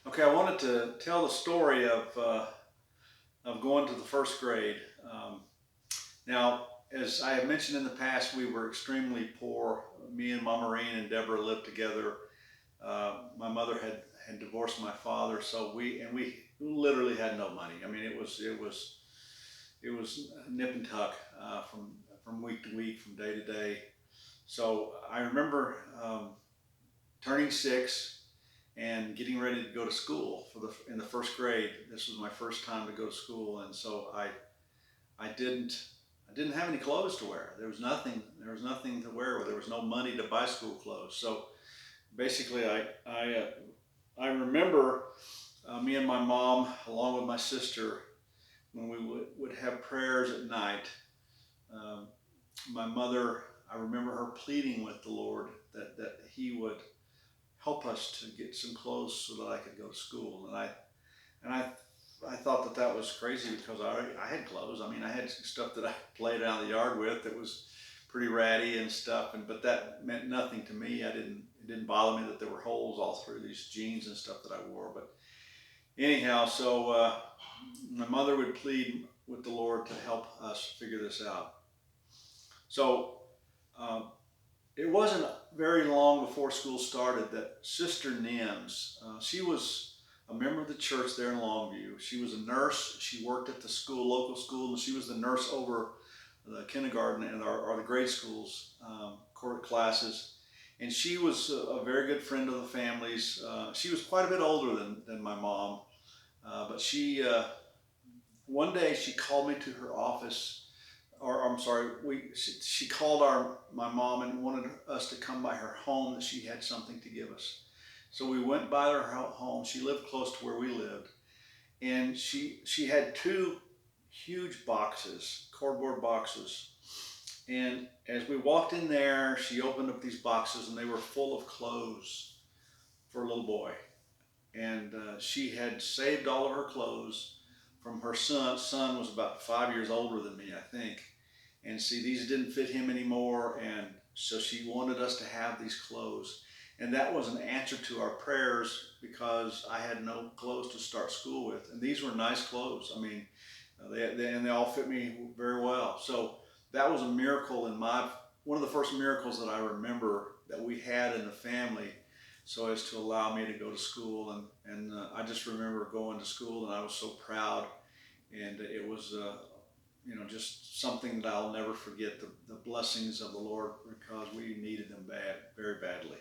Okay, I wanted to tell the story of going to the first grade. Now, as I have mentioned in the past, we were extremely poor. Me and Mama Maureen and Deborah lived together. My mother had divorced my father, so we literally had no money. I mean, it was nip and tuck from week to week, from day to day. So I remember turning 6 and getting ready to go to school in the first grade. This was my first time to go to school, and so I didn't have any clothes to wear. There was nothing to wear. There was no money to buy school clothes. So basically, I remember me and my mom, along with my sister, when we would have prayers at night. Um, my mother, I remember her pleading with the Lord that He would help us to get some clothes so that I could go to school. And I thought that was crazy because I had clothes. I mean, I had stuff that I played out in the yard with that was pretty ratty and stuff. But that meant nothing to me. It didn't bother me that there were holes all through these jeans and stuff that I wore. But anyhow, so my mother would plead with the Lord to help us figure this out. So um, it wasn't very long before school started that Sister Nims, she was a member of the church there in Longview. She was a nurse. She worked at the school, local school, and she was the nurse over the kindergarten and or the grade schools, court classes. And she was a very good friend of the family's. She was quite a bit older than my mom, but one day she called me to her office, or I'm sorry, she called my mom and wanted us to come by her home, that she had something to give us. So we went by her home. She lived close to where we lived, and she had two huge boxes, cardboard boxes. And as we walked in there, she opened up these boxes, and they were full of clothes for a little boy. And she had saved all of her clothes from her son. Son was about 5 years older than me, I think. And see, these didn't fit him anymore, and so she wanted us to have these clothes. And that was an answer to our prayers, because I had no clothes to start school with, and these were nice clothes. I mean, and they all fit me very well. So that was a miracle in my one of the first miracles that I remember that we had in the family, so as to allow me to go to school. And I just remember going to school, and I was so proud. And it was just something that I'll never forget, the blessings of the Lord, because we needed them very badly.